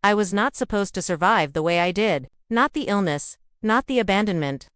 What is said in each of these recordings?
I was not supposed to survive the way I did. Not the illness, not the abandonment,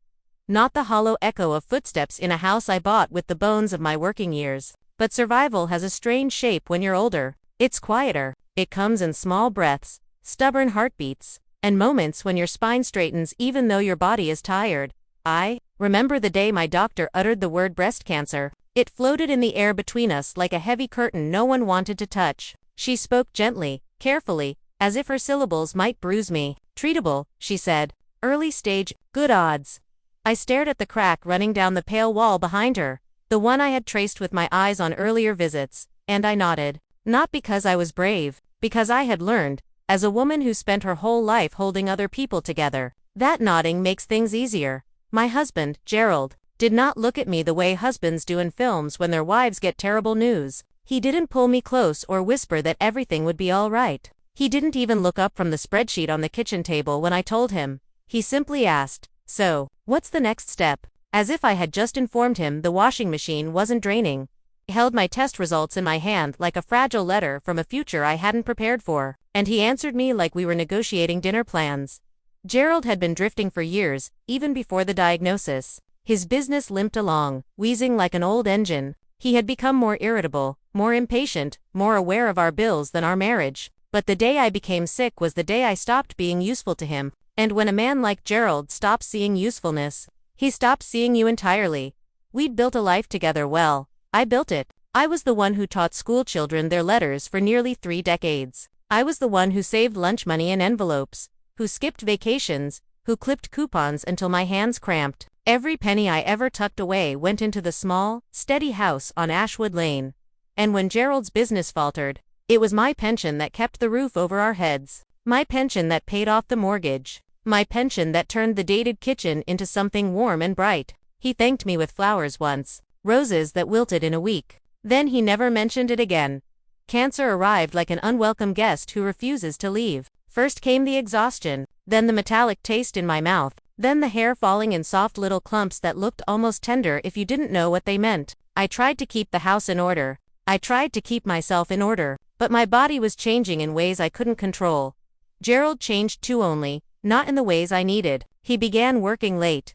not the hollow echo of footsteps in a house I bought with the bones of my working years. But survival has a strange shape when you're older. It's quieter. It comes in small breaths, stubborn heartbeats, and moments when your spine straightens even though your body is tired. I remember the day my doctor uttered the word breast cancer. It floated in the air between us like a heavy curtain no one wanted to touch. She spoke gently, carefully, as if her syllables might bruise me. Treatable, she said. Early stage, good odds. I stared at the crack running down the pale wall behind her, the one I had traced with my eyes on earlier visits, and I nodded. Not because I was brave, because I had learned, as a woman who spent her whole life holding other people together, that nodding makes things easier. My husband, Gerald, did not look at me the way husbands do in films when their wives get terrible news. He didn't pull me close or whisper that everything would be all right. He didn't even look up from the spreadsheet on the kitchen table when I told him. He simply asked, "So, what's the next step?" As if I had just informed him the washing machine wasn't draining. He held my test results in my hand like a fragile letter from a future I hadn't prepared for, and he answered me like we were negotiating dinner plans. Gerald had been drifting for years, even before the diagnosis. His business limped along, wheezing like an old engine. He had become more irritable, more impatient, more aware of our bills than our marriage. But the day I became sick was the day I stopped being useful to him. And when a man like Gerald stops seeing usefulness, he stops seeing you entirely. We'd built a life together well. I built it. I was the one who taught school children their letters for nearly 3 decades. I was the one who saved lunch money in envelopes, who skipped vacations, who clipped coupons until my hands cramped. Every penny I ever tucked away went into the small, steady house on Ashwood Lane. And when Gerald's business faltered, it was my pension that kept the roof over our heads. My pension that paid off the mortgage. My pension that turned the dated kitchen into something warm and bright. He thanked me with flowers once, roses that wilted in a week. Then he never mentioned it again. Cancer arrived like an unwelcome guest who refuses to leave. First came the exhaustion, then the metallic taste in my mouth, then the hair falling in soft little clumps that looked almost tender if you didn't know what they meant. I tried to keep the house in order. I tried to keep myself in order, but my body was changing in ways I couldn't control. Gerald changed too, only not in the ways I needed. He began working late.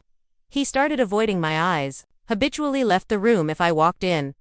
He started avoiding my eyes, habitually left the room if I walked in.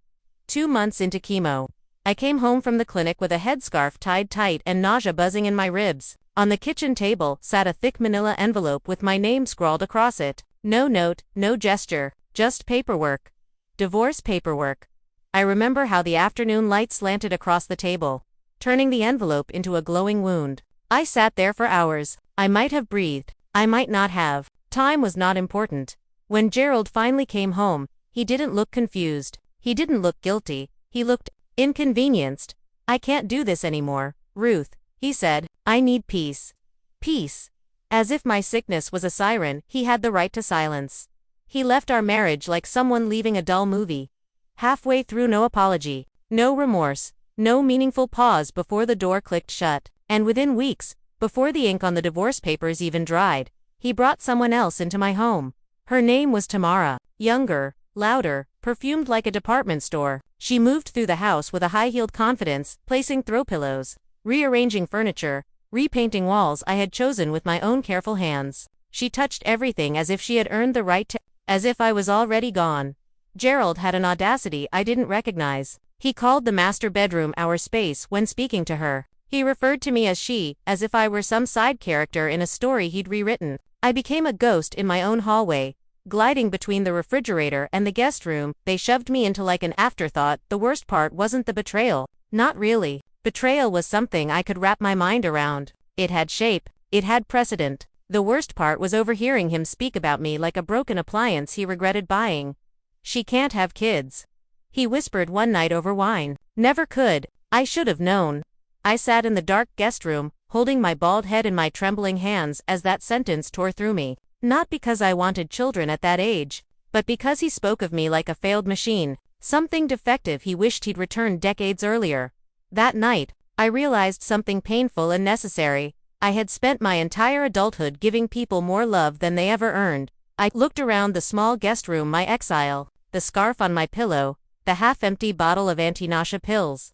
2 months into chemo, I came home from the clinic with a headscarf tied tight and nausea buzzing in my ribs. On the kitchen table sat a thick manila envelope with my name scrawled across it. No note, no gesture, just paperwork. Divorce paperwork. I remember how the afternoon light slanted across the table, turning the envelope into a glowing wound. I sat there for hours. I might have breathed. I might not have. Time was not important. When Gerald finally came home, he didn't look confused. He didn't look guilty. He looked inconvenienced. "I can't do this anymore, Ruth," he said. "I need peace." Peace. As if my sickness was a siren he had the right to silence. He left our marriage like someone leaving a dull movie. Halfway through, no apology, no remorse, no meaningful pause before the door clicked shut. And within weeks, before the ink on the divorce papers even dried, he brought someone else into my home. Her name was Tamara. Younger, louder, perfumed like a department store. She moved through the house with a high-heeled confidence, placing throw pillows, rearranging furniture, repainting walls I had chosen with my own careful hands. She touched everything as if she had earned the right to, as if I was already gone. Gerald had an audacity I didn't recognize. He called the master bedroom our space when speaking to her. He referred to me as she, as if I were some side character in a story he'd rewritten. I became a ghost in my own hallway, gliding between the refrigerator and the guest room. They shoved me into like an afterthought. The worst part wasn't the betrayal. Not really. Betrayal was something I could wrap my mind around. It had shape. It had precedent. The worst part was overhearing him speak about me like a broken appliance he regretted buying. "She can't have kids," he whispered one night over wine. Never could. I should have known. I sat in the dark guest room, holding my bald head in my trembling hands as that sentence tore through me. Not because I wanted children at that age, but because he spoke of me like a failed machine, something defective he wished he'd returned decades earlier. That night, I realized something painful and necessary. I had spent my entire adulthood giving people more love than they ever earned. I looked around the small guest room, my exile, the scarf on my pillow, the half-empty bottle of anti-nausea pills,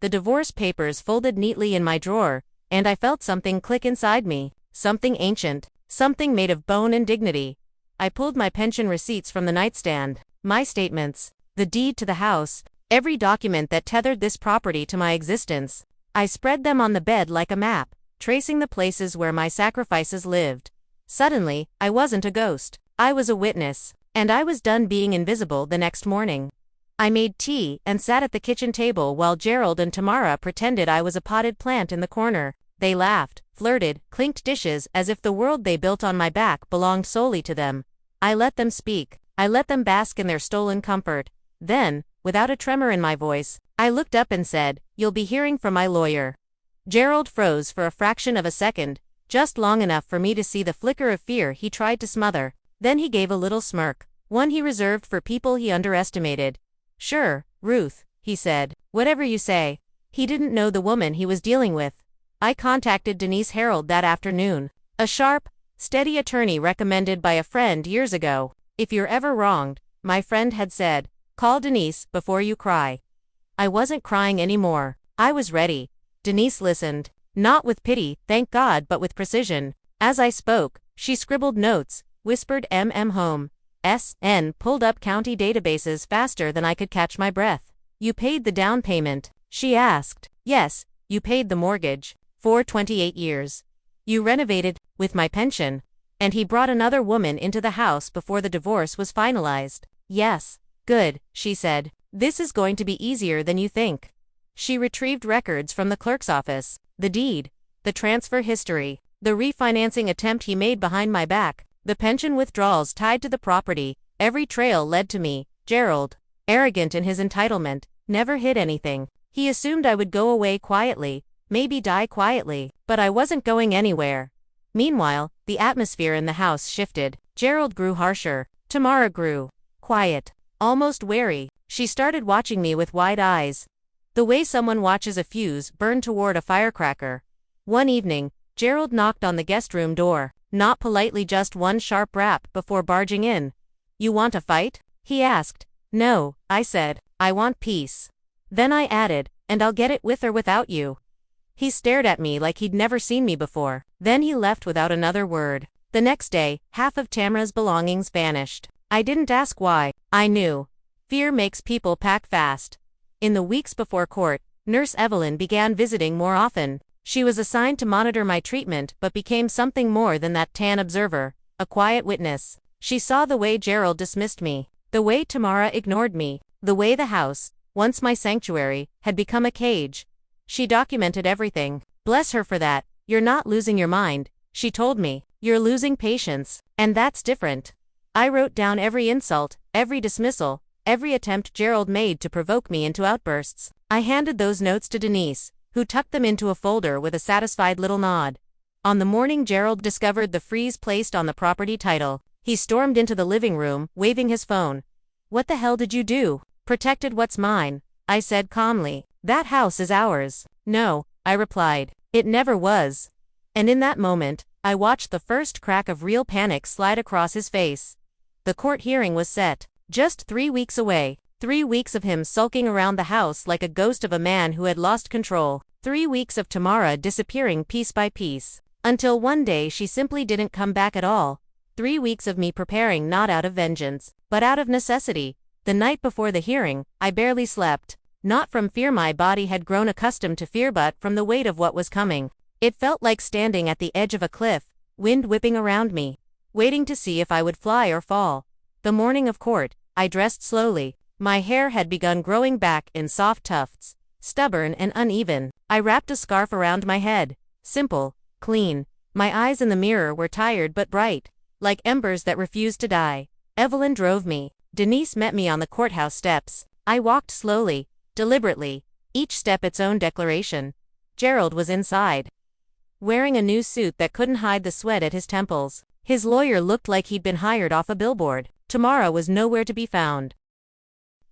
the divorce papers folded neatly in my drawer, and I felt something click inside me, something ancient, something made of bone and dignity. I pulled my pension receipts from the nightstand, my statements, the deed to the house, every document that tethered this property to my existence. I spread them on the bed like a map, tracing the places where my sacrifices lived. Suddenly, I wasn't a ghost. I was a witness, and I was done being invisible the next morning. I made tea and sat at the kitchen table while Gerald and Tamara pretended I was a potted plant in the corner. They laughed, flirted, clinked dishes as if the world they built on my back belonged solely to them. I let them speak. I let them bask in their stolen comfort. Then, without a tremor in my voice, I looked up and said, "You'll be hearing from my lawyer." Gerald froze for a fraction of a second, just long enough for me to see the flicker of fear he tried to smother. Then he gave a little smirk, one he reserved for people he underestimated. "Sure, Ruth," he said, "whatever you say." He didn't know the woman he was dealing with. I contacted Denise Harold that afternoon, a sharp, steady attorney recommended by a friend years ago. "If you're ever wronged," my friend had said, "call Denise before you cry." I wasn't crying anymore. I was ready. Denise listened. Not with pity, thank God, but with precision. As I spoke, she scribbled notes, whispered home, and pulled up county databases faster than I could catch my breath. "You paid the down payment?" she asked. "Yes, you paid the mortgage. For 28 years. You renovated, with my pension. And he brought another woman into the house before the divorce was finalized." "Yes." "Good," she said. "This is going to be easier than you think." She retrieved records from the clerk's office, the deed, the transfer history, the refinancing attempt he made behind my back, the pension withdrawals tied to the property. Every trail led to me. Gerald, arrogant in his entitlement, never hid anything. He assumed I would go away quietly, maybe die quietly, but I wasn't going anywhere. Meanwhile, the atmosphere in the house shifted. Gerald grew harsher. Tamara grew quiet, almost wary. She started watching me with wide eyes, the way someone watches a fuse burn toward a firecracker. One evening, Gerald knocked on the guest room door, not politely, just one sharp rap before barging in. "You want a fight?" he asked. "No," I said. "I want peace." Then I added, "And I'll get it with or without you." He stared at me like he'd never seen me before. Then he left without another word. The next day, half of Tamara's belongings vanished. I didn't ask why. I knew. Fear makes people pack fast. In the weeks before court, Nurse Evelyn began visiting more often. She was assigned to monitor my treatment but became something more than that, tan observer, a quiet witness. She saw the way Gerald dismissed me, the way Tamara ignored me, the way the house, once my sanctuary, had become a cage. She documented everything. Bless her for that. "You're not losing your mind," she told me. "You're losing patience, and that's different." I wrote down every insult, every dismissal, every attempt Gerald made to provoke me into outbursts. I handed those notes to Denise, who tucked them into a folder with a satisfied little nod. On the morning Gerald discovered the freeze placed on the property title, he stormed into the living room, waving his phone. "What the hell did you do?" "Protected what's mine," I said calmly. "That house is ours." "No," I replied. "It never was." And in that moment, I watched the first crack of real panic slide across his face. The court hearing was set. Just 3 weeks away. 3 weeks of him sulking around the house like a ghost of a man who had lost control. 3 weeks of Tamara disappearing piece by piece. Until one day she simply didn't come back at all. 3 weeks of me preparing not out of vengeance, but out of necessity. The night before the hearing, I barely slept. Not from fear my body had grown accustomed to fear, but from the weight of what was coming. It felt like standing at the edge of a cliff, wind whipping around me, waiting to see if I would fly or fall. The morning of court, I dressed slowly. My hair had begun growing back in soft tufts, stubborn and uneven. I wrapped a scarf around my head. Simple, clean. My eyes in the mirror were tired but bright, like embers that refused to die. Evelyn drove me. Denise met me on the courthouse steps. I walked slowly, deliberately, each step its own declaration. Gerald was inside, wearing a new suit that couldn't hide the sweat at his temples. His lawyer looked like he'd been hired off a billboard. Tamara was nowhere to be found.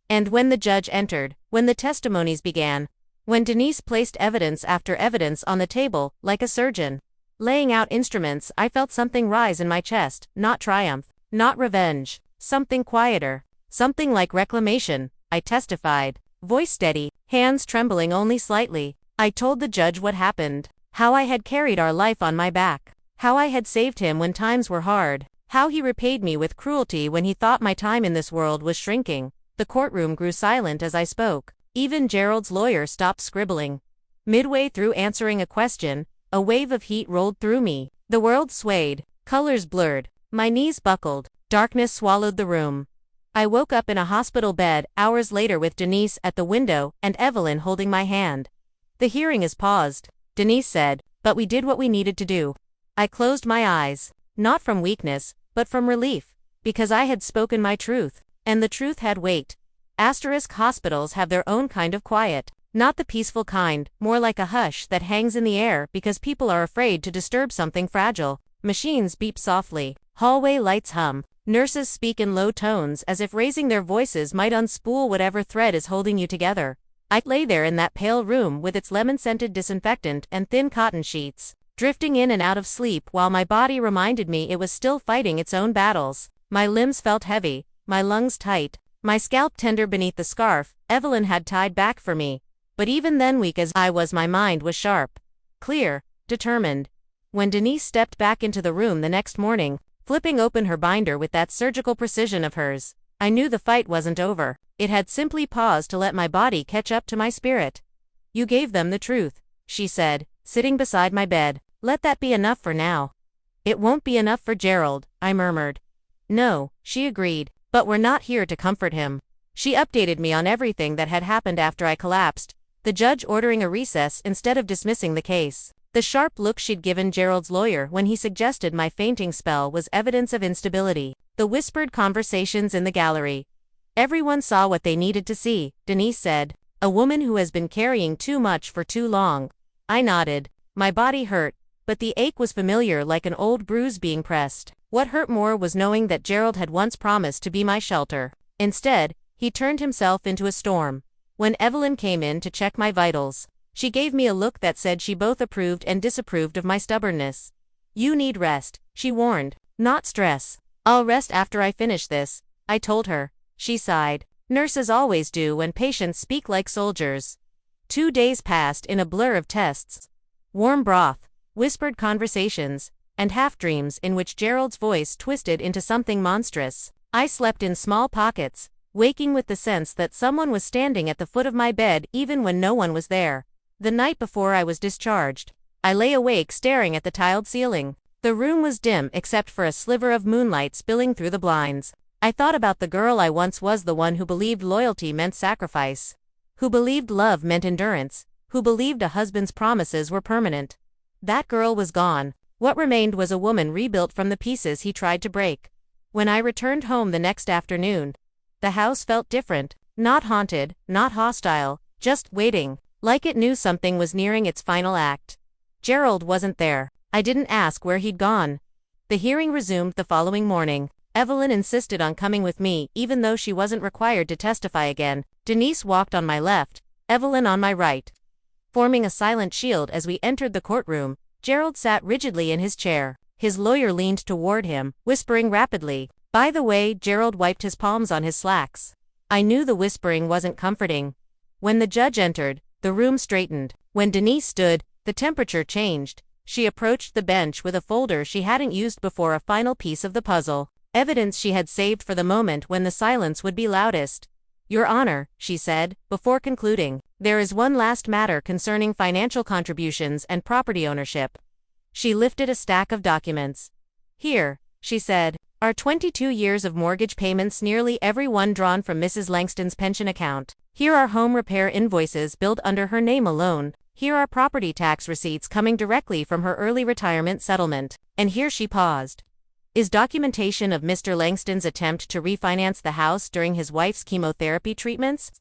And when the judge entered, when the testimonies began, when Denise placed evidence after evidence on the table, like a surgeon, laying out instruments, I felt something rise in my chest, not triumph, not revenge, something quieter, something like reclamation. I testified, voice steady, hands trembling only slightly. I told the judge what happened, How I had carried our life on my back. How I had saved him when times were hard. How he repaid me with cruelty when he thought my time in this world was shrinking. The courtroom grew silent as I spoke. Even Gerald's lawyer stopped scribbling. Midway through answering a question, a wave of heat rolled through me. The world swayed. Colors blurred. My knees buckled. Darkness swallowed the room. I woke up in a hospital bed hours later with Denise at the window and Evelyn holding my hand. "The hearing is paused," Denise said, "but we did what we needed to do." I closed my eyes, not from weakness, but from relief, because I had spoken my truth, and the truth had weight. Hospitals have their own kind of quiet, not the peaceful kind, more like a hush that hangs in the air because people are afraid to disturb something fragile. Machines beep softly, hallway lights hum, nurses speak in low tones as if raising their voices might unspool whatever thread is holding you together. I lay there in that pale room with its lemon-scented disinfectant and thin cotton sheets, drifting in and out of sleep while my body reminded me it was still fighting its own battles. My limbs felt heavy, my lungs tight, my scalp tender beneath the scarf Evelyn had tied back for me. But even then, weak as I was, my mind was sharp, clear, determined. When Denise stepped back into the room the next morning, flipping open her binder with that surgical precision of hers, I knew the fight wasn't over. It had simply paused to let my body catch up to my spirit. "You gave them the truth," she said, sitting beside my bed. "Let that be enough for now." "It won't be enough for Gerald," I murmured. "No," she agreed, "but we're not here to comfort him." She updated me on everything that had happened after I collapsed, the judge ordering a recess instead of dismissing the case. The sharp look she'd given Gerald's lawyer when he suggested my fainting spell was evidence of instability. The whispered conversations in the gallery. "Everyone saw what they needed to see," Denise said. "A woman who has been carrying too much for too long." I nodded. My body hurt, but the ache was familiar, like an old bruise being pressed. What hurt more was knowing that Gerald had once promised to be my shelter. Instead, he turned himself into a storm. When Evelyn came in to check my vitals, she gave me a look that said she both approved and disapproved of my stubbornness. "You need rest," she warned, "not stress." "I'll rest after I finish this," I told her. She sighed. "Nurses always do when patients speak like soldiers." 2 days passed in a blur of tests, warm broth, whispered conversations, and half-dreams in which Gerald's voice twisted into something monstrous. I slept in small pockets, waking with the sense that someone was standing at the foot of my bed even when no one was there. The night before I was discharged, I lay awake staring at the tiled ceiling. The room was dim except for a sliver of moonlight spilling through the blinds. I thought about the girl I once was, the one who believed loyalty meant sacrifice, who believed love meant endurance, who believed a husband's promises were permanent. That girl was gone. What remained was a woman rebuilt from the pieces he tried to break. When I returned home the next afternoon, the house felt different, not haunted, not hostile, just waiting, like it knew something was nearing its final act. Gerald wasn't there. I didn't ask where he'd gone. The hearing resumed the following morning. Evelyn insisted on coming with me, even though she wasn't required to testify again. Denise walked on my left, Evelyn on my right. Forming a silent shield as we entered the courtroom, Gerald sat rigidly in his chair. His lawyer leaned toward him, whispering rapidly. By the way, Gerald wiped his palms on his slacks. I knew the whispering wasn't comforting. When the judge entered, the room straightened. When Denise stood, the temperature changed. She approached the bench with a folder she hadn't used before, a final piece of the puzzle. Evidence she had saved for the moment when the silence would be loudest. "Your Honor," she said, before concluding, "there is one last matter concerning financial contributions and property ownership." She lifted a stack of documents. "Here," she said, "are 22 years of mortgage payments, nearly every one drawn from Mrs. Langston's pension account. Here are home repair invoices billed under her name alone. Here are property tax receipts coming directly from her early retirement settlement." And here she paused. "Is documentation of Mr. Langston's attempt to refinance the house during his wife's chemotherapy treatments?"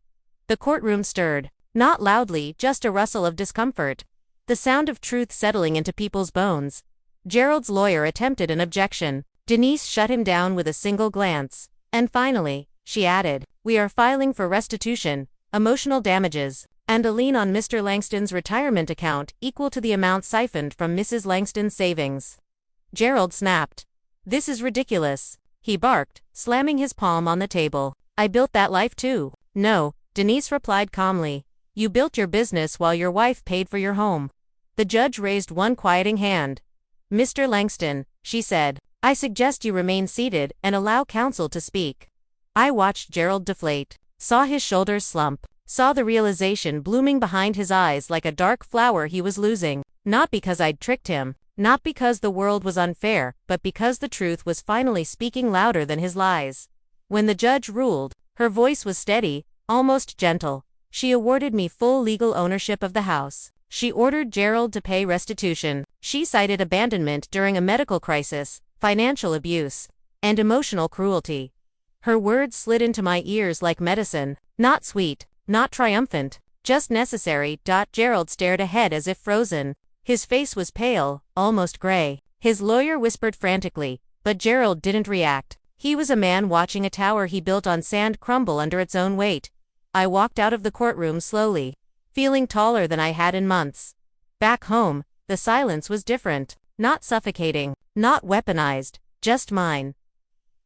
The courtroom stirred. Not loudly, just a rustle of discomfort. The sound of truth settling into people's bones. Gerald's lawyer attempted an objection. Denise shut him down with a single glance. And finally, she added, "We are filing for restitution, emotional damages, and a lien on Mr. Langston's retirement account equal to the amount siphoned from Mrs. Langston's savings." Gerald snapped. "This is ridiculous," he barked, slamming his palm on the table. "I built that life too." "No," Denise replied calmly. "You built your business while your wife paid for your home." The judge raised one quieting hand. "Mr. Langston," she said, "I suggest you remain seated and allow counsel to speak." I watched Gerald deflate, saw his shoulders slump, saw the realization blooming behind his eyes like a dark flower he was losing, not because I'd tricked him, not because the world was unfair, but because the truth was finally speaking louder than his lies. When the judge ruled, her voice was steady, almost gentle. She awarded me full legal ownership of the house. She ordered Gerald to pay restitution. She cited abandonment during a medical crisis, financial abuse, and emotional cruelty. Her words slid into my ears like medicine, not sweet, not triumphant, just necessary. Gerald stared ahead as if frozen. His face was pale, almost gray. His lawyer whispered frantically, but Gerald didn't react. He was a man watching a tower he built on sand crumble under its own weight. I walked out of the courtroom slowly, feeling taller than I had in months. Back home, the silence was different, not suffocating, not weaponized, just mine.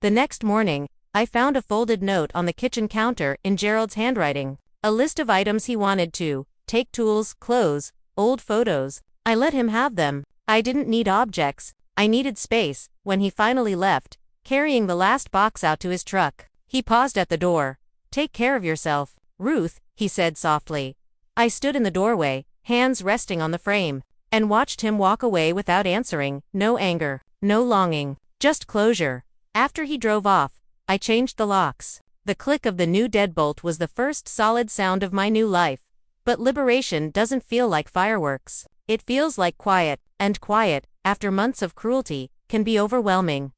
The next morning, I found a folded note on the kitchen counter in Gerald's handwriting, a list of items he wanted to take: tools, clothes, old photos. I let him have them. I didn't need objects, I needed space. When he finally left, carrying the last box out to his truck, he paused at the door. "Take care of yourself, Ruth," he said softly. I stood in the doorway, hands resting on the frame, and watched him walk away without answering. No anger, no longing, just closure. After he drove off, I changed the locks. The click of the new deadbolt was the first solid sound of my new life. But liberation doesn't feel like fireworks. It feels like quiet, and quiet, after months of cruelty, can be overwhelming.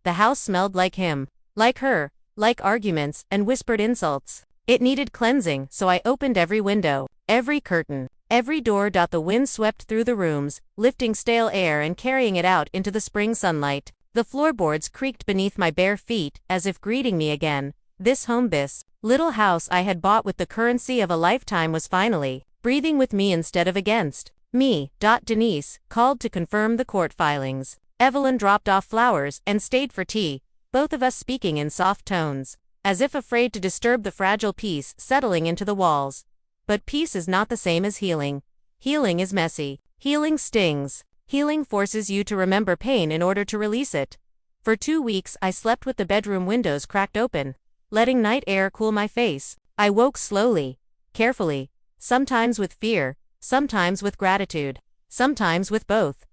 The house smelled like him, like her, like arguments and whispered insults. It needed cleansing, so I opened every window, every curtain, every door. The wind swept through the rooms, lifting stale air and carrying it out into the spring sunlight. The floorboards creaked beneath my bare feet, as if greeting me again. This home, this little house I had bought with the currency of a lifetime, was finally breathing with me instead of against me. Denise called to confirm the court filings. Evelyn dropped off flowers and stayed for tea, both of us speaking in soft tones, as if afraid to disturb the fragile peace settling into the walls. But peace is not the same as healing. Healing is messy. Healing stings. Healing forces you to remember pain in order to release it. For 2 weeks I slept with the bedroom windows cracked open, letting night air cool my face. I woke slowly, carefully, sometimes with fear, sometimes with gratitude, sometimes with both.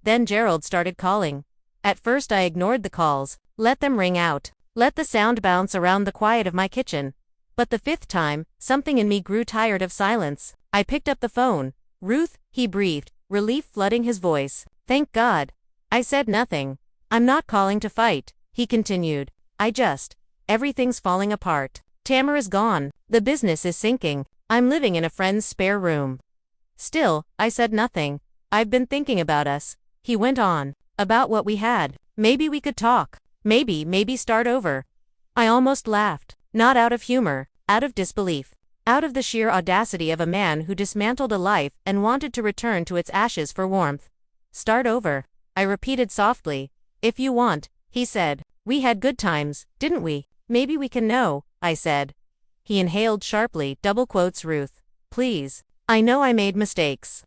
Then Gerald started calling. At first I ignored the calls, let them ring out, let the sound bounce around the quiet of my kitchen. But the 5th time, something in me grew tired of silence. I picked up the phone. "Ruth," he breathed, relief flooding his voice. "Thank God." I said nothing. "I'm not calling to fight," he continued. Everything's falling apart. Tamara's gone. The business is sinking. I'm living in a friend's spare room." Still, I said nothing. "I've been thinking about us," he went on. "About what we had. Maybe we could talk. Maybe start over." I almost laughed. Not out of humor, out of disbelief. Out of the sheer audacity of a man who dismantled a life and wanted to return to its ashes for warmth. "Start over," I repeated softly. "If you want," he said. "We had good times, didn't we? Maybe we can know," I said. He inhaled sharply, double quotes. "Ruth, please. I know I made mistakes."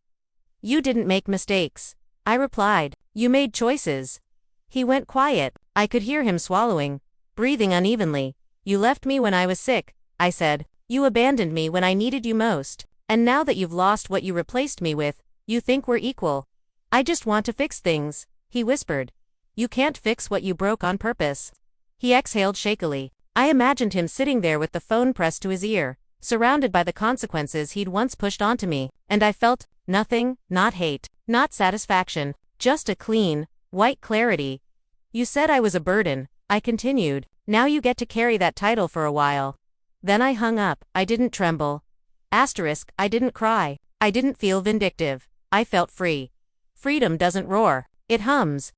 "You didn't make mistakes," I replied. "You made choices." He went quiet. I could hear him swallowing, breathing unevenly. "You left me when I was sick," I said. "You abandoned me when I needed you most. And now that you've lost what you replaced me with, you think we're equal." "I just want to fix things," he whispered. "You can't fix what you broke on purpose." He exhaled shakily. I imagined him sitting there with the phone pressed to his ear, surrounded by the consequences he'd once pushed onto me, and I felt nothing, not hate, not satisfaction, just a clean, white clarity. "You said I was a burden," I continued. "Now you get to carry that title for a while." Then I hung up. I didn't tremble. I didn't cry. I didn't feel vindictive. I felt free. Freedom doesn't roar. It hums.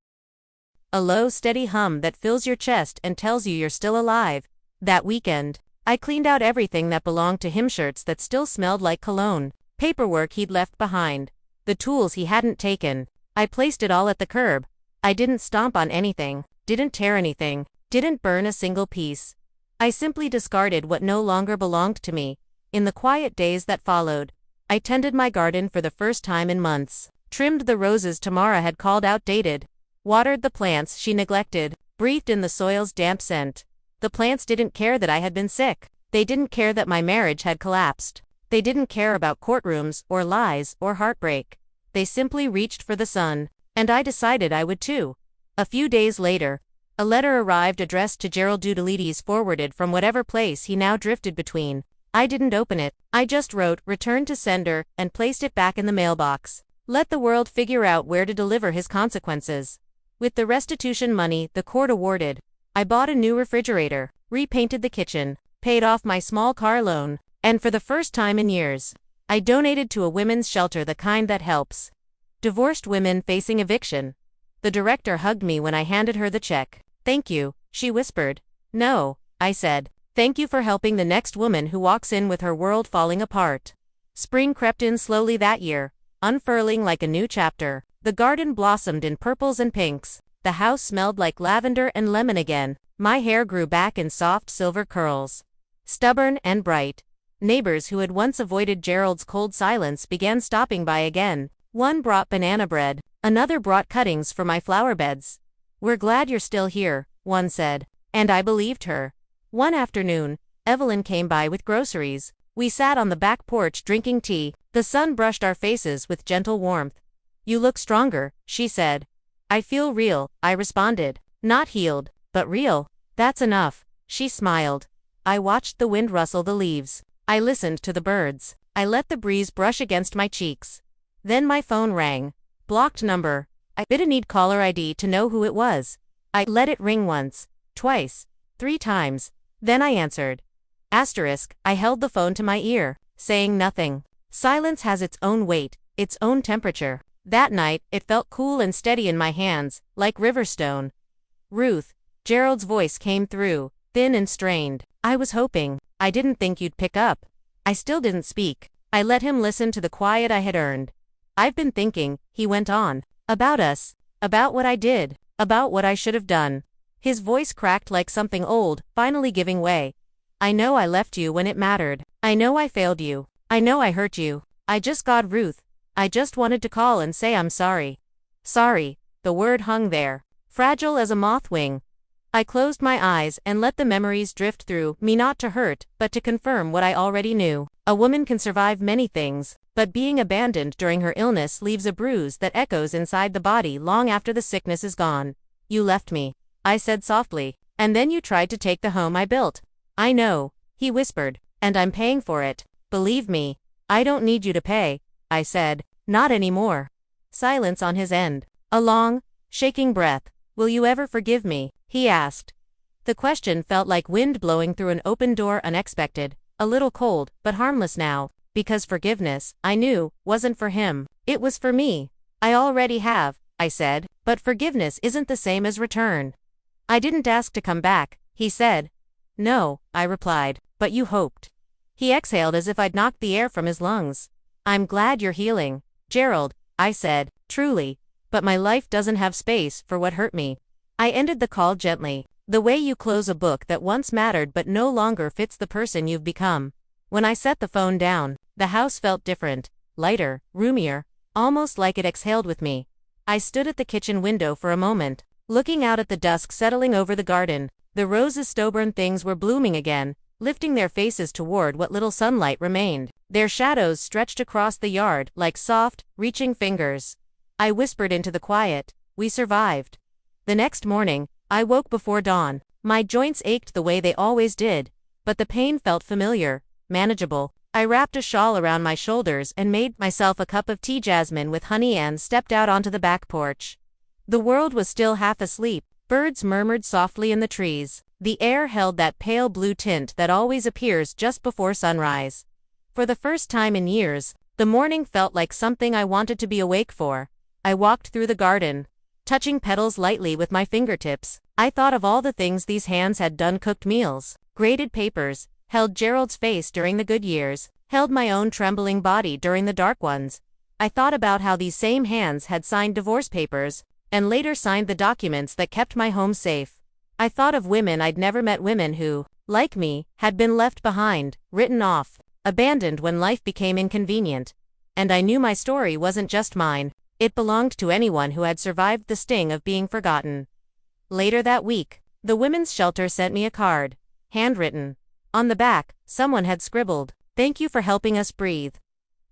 A low, steady hum that fills your chest and tells you you're still alive. That weekend, I cleaned out everything that belonged to him: shirts that still smelled like cologne, paperwork he'd left behind, the tools he hadn't taken. I placed it all at the curb. I didn't stomp on anything, didn't tear anything, didn't burn a single piece. I simply discarded what no longer belonged to me. In the quiet days that followed, I tended my garden for the first time in months. Trimmed the roses Tamara had called outdated. Watered the plants she neglected. Breathed in the soil's damp scent. The plants didn't care that I had been sick. They didn't care that my marriage had collapsed. They didn't care about courtrooms, or lies, or heartbreak. They simply reached for the sun. And I decided I would too. A few days later, a letter arrived addressed to Gerald Dudelides, forwarded from whatever place he now drifted between. I didn't open it. I just wrote, "Return to sender," and placed it back in the mailbox. Let the world figure out where to deliver his consequences. With the restitution money the court awarded, I bought a new refrigerator, repainted the kitchen, paid off my small car loan, and for the first time in years, I donated to a women's shelter, the kind that helps divorced women facing eviction. The director hugged me when I handed her the check. "Thank you," she whispered. "No," I said. "Thank you for helping the next woman who walks in with her world falling apart." Spring crept in slowly that year, unfurling like a new chapter. The garden blossomed in purples and pinks. The house smelled like lavender and lemon again. My hair grew back in soft silver curls. Stubborn and bright. Neighbors who had once avoided Gerald's cold silence began stopping by again. One brought banana bread. Another brought cuttings for my flower beds. "We're glad you're still here," one said. And I believed her. One afternoon, Evelyn came by with groceries. We sat on the back porch drinking tea. The sun brushed our faces with gentle warmth. "You look stronger," she said. "I feel real," I responded. "Not healed, but real." "That's enough," she smiled. I watched the wind rustle the leaves. I listened to the birds. I let the breeze brush against my cheeks. Then my phone rang. Blocked number. I didn't need caller ID to know who it was. I let it ring once, twice, 3 times. Then I answered. Asterisk, I held the phone to my ear, saying nothing. Silence has its own weight, its own temperature. That night, it felt cool and steady in my hands, like riverstone. "Ruth," Gerald's voice came through, thin and strained. "I was hoping. I didn't think you'd pick up." I still didn't speak. I let him listen to the quiet I had earned. "I've been thinking," he went on, "about us, about what I did, about what I should have done." His voice cracked like something old, finally giving way. "I know I left you when it mattered. I know I failed you. I know I hurt you. I just got Ruth. I just wanted to call and say I'm sorry." Sorry, the word hung there, fragile as a moth wing. I closed my eyes and let the memories drift through me, not to hurt, but to confirm what I already knew. A woman can survive many things, but being abandoned during her illness leaves a bruise that echoes inside the body long after the sickness is gone. "You left me," I said softly, "and then you tried to take the home I built." "I know," he whispered, "and I'm paying for it. Believe me." "I don't need you to pay," I said. "Not anymore." Silence on his end. A long, shaking breath. "Will you ever forgive me?" he asked. The question felt like wind blowing through an open door, unexpected, a little cold, but harmless now, because forgiveness, I knew, wasn't for him. It was for me. "I already have," I said, "but forgiveness isn't the same as return." "I didn't ask to come back," he said. "No," I replied, "but you hoped." He exhaled as if I'd knocked the air from his lungs. "I'm glad you're healing, Gerald," I said, "truly, but my life doesn't have space for what hurt me." I ended the call gently, the way you close a book that once mattered but no longer fits the person you've become. When I set the phone down, the house felt different, lighter, roomier, almost like it exhaled with me. I stood at the kitchen window for a moment, looking out at the dusk settling over the garden. The roses, stubborn things, were blooming again, lifting their faces toward what little sunlight remained. Their shadows stretched across the yard like soft, reaching fingers. I whispered into the quiet, "We survived." The next morning, I woke before dawn. My joints ached the way they always did, but the pain felt familiar, manageable. I wrapped a shawl around my shoulders and made myself a cup of tea, jasmine with honey, and stepped out onto the back porch. The world was still half asleep. Birds murmured softly in the trees. The air held that pale blue tint that always appears just before sunrise. For the first time in years, the morning felt like something I wanted to be awake for. I walked through the garden, touching petals lightly with my fingertips. I thought of all the things these hands had done: cooked meals, graded papers, held Gerald's face during the good years, held my own trembling body during the dark ones. I thought about how these same hands had signed divorce papers, and later signed the documents that kept my home safe. I thought of women I'd never met, women who, like me, had been left behind, written off, abandoned when life became inconvenient. and I knew my story wasn't just mine. It belonged to anyone who had survived the sting of being forgotten. Later that week, the women's shelter sent me a card. Handwritten. On the back, someone had scribbled, "Thank you for helping us breathe."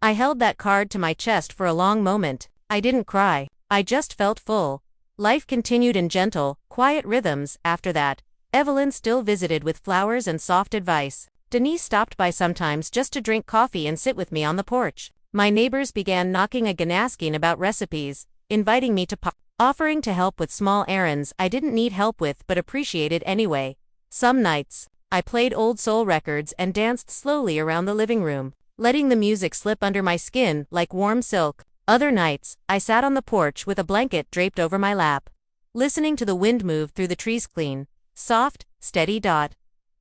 I held that card to my chest for a long moment. I didn't cry. I just felt full. Life continued in gentle, quiet rhythms after that. Evelyn still visited with flowers and soft advice. Denise stopped by sometimes just to drink coffee and sit with me on the porch. My neighbors began knocking again asking about recipes, inviting me to offering to help with small errands I didn't need help with but appreciated anyway. Some nights, I played old soul records and danced slowly around the living room, letting the music slip under my skin like warm silk. Other nights, I sat on the porch with a blanket draped over my lap, listening to the wind move through the trees clean, soft, steady dot.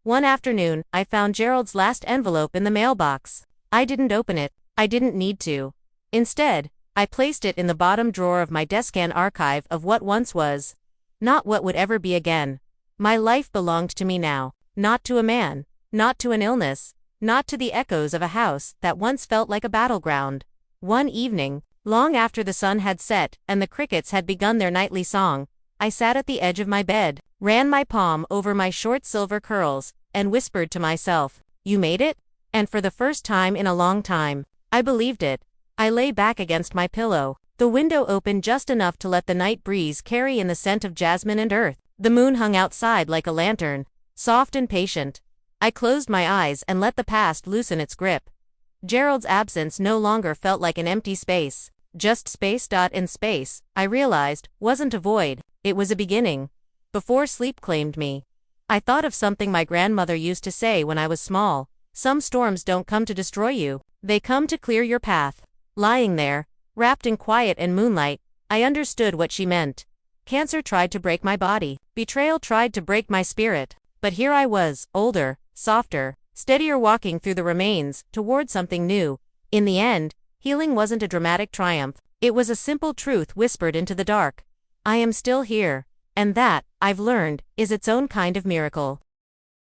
One afternoon, I found Gerald's last envelope in the mailbox. I didn't open it. I didn't need to. Instead, I placed it in the bottom drawer of my Descan archive of what once was. Not what would ever be again. My life belonged to me now. Not to a man. Not to an illness. Not to the echoes of a house that once felt like a battleground. One evening, long after the sun had set and the crickets had begun their nightly song, I sat at the edge of my bed, ran my palm over my short silver curls, and whispered to myself, "You made it?" And for the first time in a long time, I believed it. I lay back against my pillow, the window open just enough to let the night breeze carry in the scent of jasmine and earth. The moon hung outside like a lantern, soft and patient. I closed my eyes and let the past loosen its grip. Gerald's absence no longer felt like an empty space. Just space. In space, I realized, wasn't a void, it was a beginning. Before sleep claimed me, I thought of something my grandmother used to say when I was small. Some storms don't come to destroy you, they come to clear your path. Lying there, wrapped in quiet and moonlight, I understood what she meant. Cancer tried to break my body. Betrayal tried to break my spirit. But here I was, older, softer, steadier, walking through the remains, toward something new. In the end, healing wasn't a dramatic triumph. It was a simple truth whispered into the dark. I am still here. And that, I've learned, is its own kind of miracle.